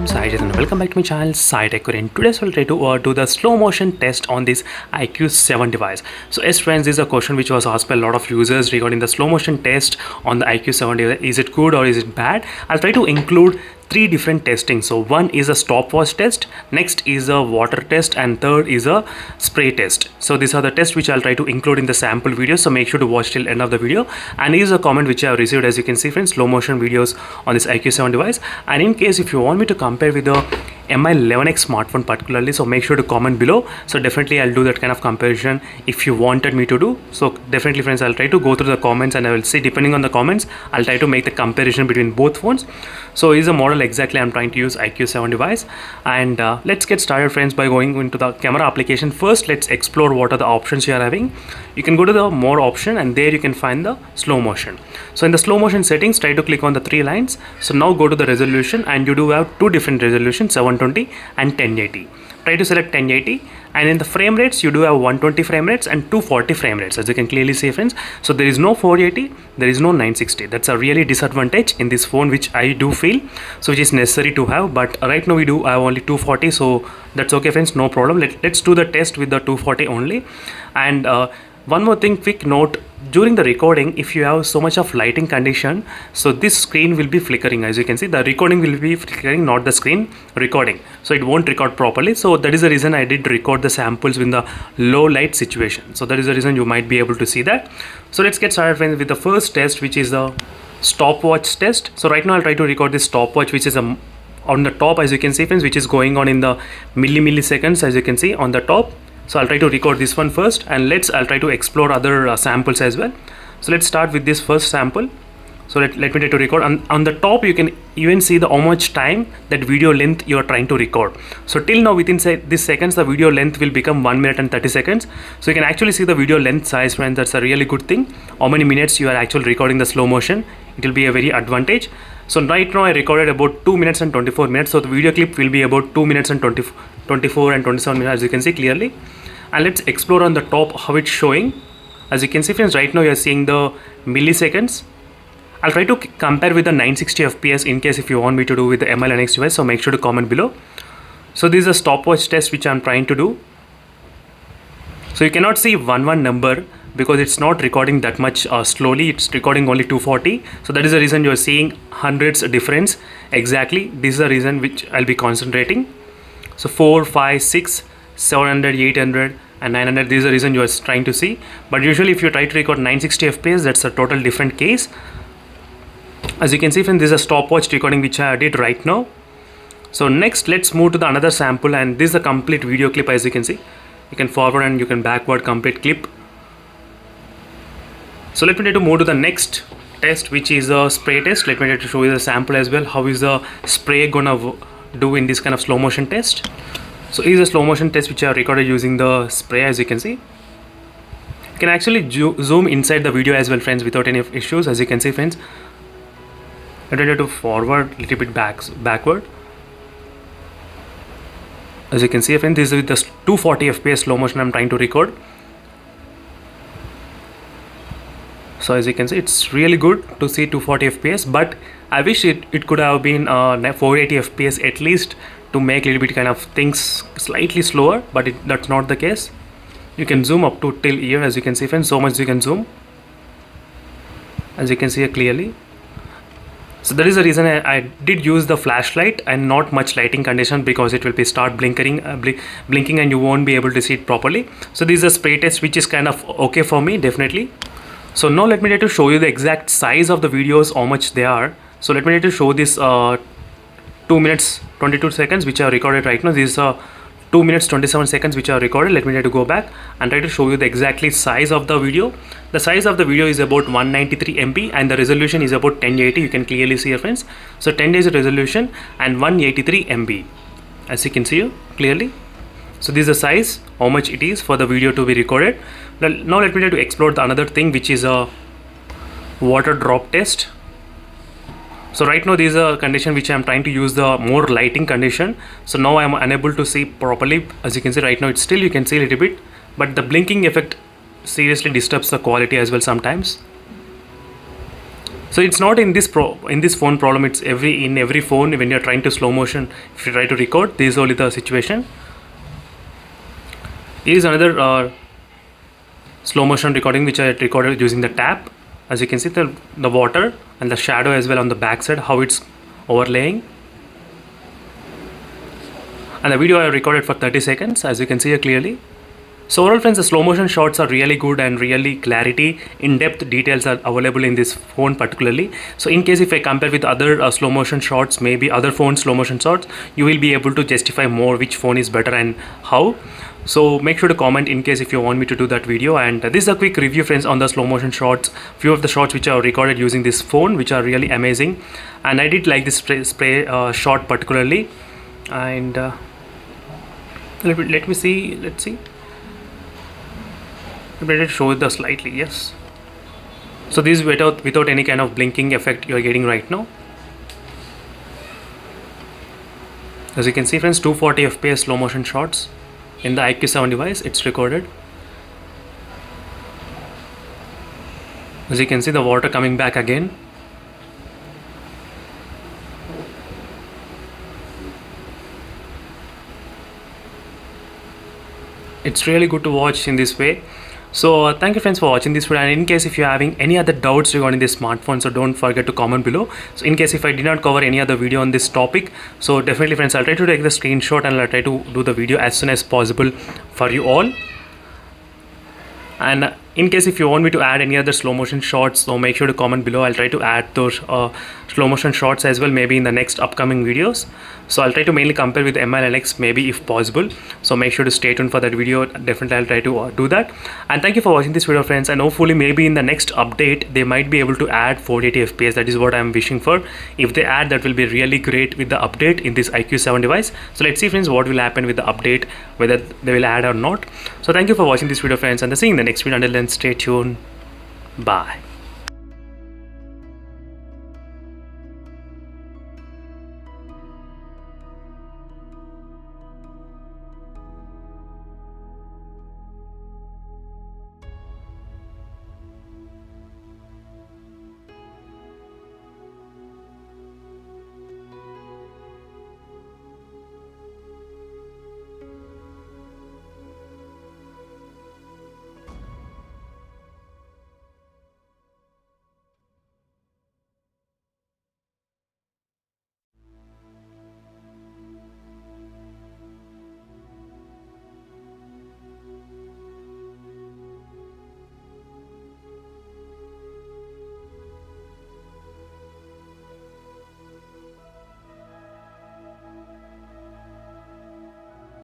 I'm Sai and welcome back to my channel Sai Tech. And today we'll try to do the slow motion test on this IQ7 device. So yes friends, this is a question which was asked by a lot of users regarding the slow motion test on the IQ7 device. Is it good or is it bad? I'll try to include three different testing. So one is a stopwatch test, next is a water test, and third is a spray test. So these are the tests which I'll try to include in the sample video, so make sure to watch till end of the video. And here's a comment which I have received, as you can see friends, slow motion videos on this IQ7 device. And in case if you want me to compare with the MI11X smartphone particularly, so make sure to comment below. So definitely I'll do that kind of comparison if you wanted me to do. So definitely friends, I'll try to go through the comments and I will see, depending on the comments, I'll try to make the comparison between both phones. So here's a model exactly I'm trying to use, IQ7 device. And let's get started friends by going into the camera application. First let's explore what are the options you are having. You can go to the more option and there you can find the slow motion. So in the slow motion settings, try to click on the three lines. So now go to the resolution and you do have two different resolutions, 720 and 1080. Try to select 1080, and in the frame rates you do have 120 frame rates and 240 frame rates, as you can clearly see friends. So there is no 480, there is no 960. That's a really disadvantage in this phone, which I do feel, so which is necessary to have. But right now we do have only 240, so that's okay friends, no problem. Let's do the test with the 240 only. And one more thing, quick note, during the recording, if you have so much of lighting condition, so this screen will be flickering. As you can see, the recording will be flickering, not the screen recording, so it won't record properly. So that is the reason I did record the samples in the low light situation. So that is the reason you might be able to see that. So let's get started friends with the first test, which is the stopwatch test. So right now I'll try to record this stopwatch, which is on the top, as you can see friends, which is going on in the milliseconds, as you can see on the top. So I'll try to record this one first, and I'll try to explore other samples as well. So let's start with this first sample. So let me try to record. On the top you can even see how much time, that video length you are trying to record. So till now within this seconds the video length will become 1 minute and 30 seconds. So you can actually see the video length size friends. That's a really good thing. How many minutes you are actually recording the slow motion, it will be a very advantage. So right now I recorded about 2 minutes and 24 minutes. So the video clip will be about 2 minutes and 24 and 27 minutes, as you can see clearly. And let's explore on the top how it's showing. As you can see friends, right now you are seeing the milliseconds. I'll try to compare with the 960 FPS in case if you want me to do with the MI11X device, so make sure to comment below. So this is a stopwatch test which I'm trying to do. So you cannot see 11 number because it's not recording that much slowly. It's recording only 240. So that is the reason you're seeing hundreds difference exactly. This is the reason which I'll be concentrating. So 4, 5, 6, 700, 800 and 900, this is the reason you are trying to see. But usually if you try to record 960 FPS, that's a total different case. As you can see friends, this is a stopwatch recording which I did right now. So next let's move to the another sample, and this is a complete video clip. As you can see, you can forward and you can backward complete clip. So let me try to move to the next test, which is a spray test. Let me try to show you the sample as well. How is the spray gonna do in this kind of slow motion test? So here's a slow motion test which I have recorded using the spray. As you can see, you can actually zoom inside the video as well friends without any issues. As you can see friends, I try to forward a little bit backward. As you can see friends, this is with the 240 FPS slow motion I'm trying to record. So as you can see, it's really good to see 240 FPS, but I wish it could have been 480 FPS at least, to make a little bit kind of things slightly slower, but that's not the case. You can zoom up to till here, as you can see friends, so much you can zoom, as you can see clearly. So that is the reason I did use the flashlight and not much lighting condition, because it will be start blinking and you won't be able to see it properly. So this is a spray test which is kind of okay for me, definitely. So now let me try to show you the exact size of the videos, how much they are. So let me try to show this 2 minutes 22 seconds which I have recorded right now. This is 2 minutes 27 seconds which I have recorded. Let me try to go back and try to show you the exactly size of the video. The size of the video is about 193 MB and the resolution is about 1080. You can clearly see here friends. So 10 is the resolution and 183 MB, as you can see clearly. So this is the size, how much it is for the video to be recorded. Now let me try to explore the another thing, which is a water drop test. So right now this is a condition which I am trying to use the more lighting condition. So now I am unable to see properly. As you can see right now, it's still you can see a little bit, but the blinking effect seriously disturbs the quality as well sometimes. So it's not in this phone problem, it's in every phone. When you're trying to slow motion, if you try to record, this is only the situation. Here is another slow motion recording which I recorded using the tap. As you can see, the water and the shadow as well on the back side, how it's overlaying. And the video I recorded for 30 seconds, as you can see here clearly. So overall friends, the slow motion shots are really good and really clarity, in-depth details are available in this phone particularly. So in case if I compare with other slow motion shots, maybe other phone slow motion shots, you will be able to justify more which phone is better and how. So make sure to comment in case if you want me to do that video. And this is a quick review friends on the slow motion shots, few of the shots which are recorded using this phone, which are really amazing. And I did like this spray shot particularly. And let me see, let's see. Let me show it slightly, yes. So this is without any kind of blinking effect you are getting right now. As you can see friends, 240 fps slow motion shots in the IQ7 device, it's recorded. As you can see, the water coming back again. It's really good to watch in this way. So thank you friends for watching this video, and in case if you're having any other doubts regarding this smartphone, so don't forget to comment below. So in case if I did not cover any other video on this topic, so definitely friends, I'll try to take the screenshot and I'll try to do the video as soon as possible for you all. And in case if you want me to add any other slow motion shots, so make sure to comment below. I'll try to add those slow motion shots as well, maybe in the next upcoming videos. So I'll try to mainly compare with MI Linux maybe if possible. So make sure to stay tuned for that video. Definitely I'll try to do that. And thank you for watching this video friends, and hopefully maybe in the next update they might be able to add 480 fps. That is what I'm wishing for. If they add, that will be really great with the update in this IQ7 device. So let's see friends what will happen with the update, whether they will add or not. So thank you for watching this video friends, and see you in the next video. Until then, stay tuned. Bye.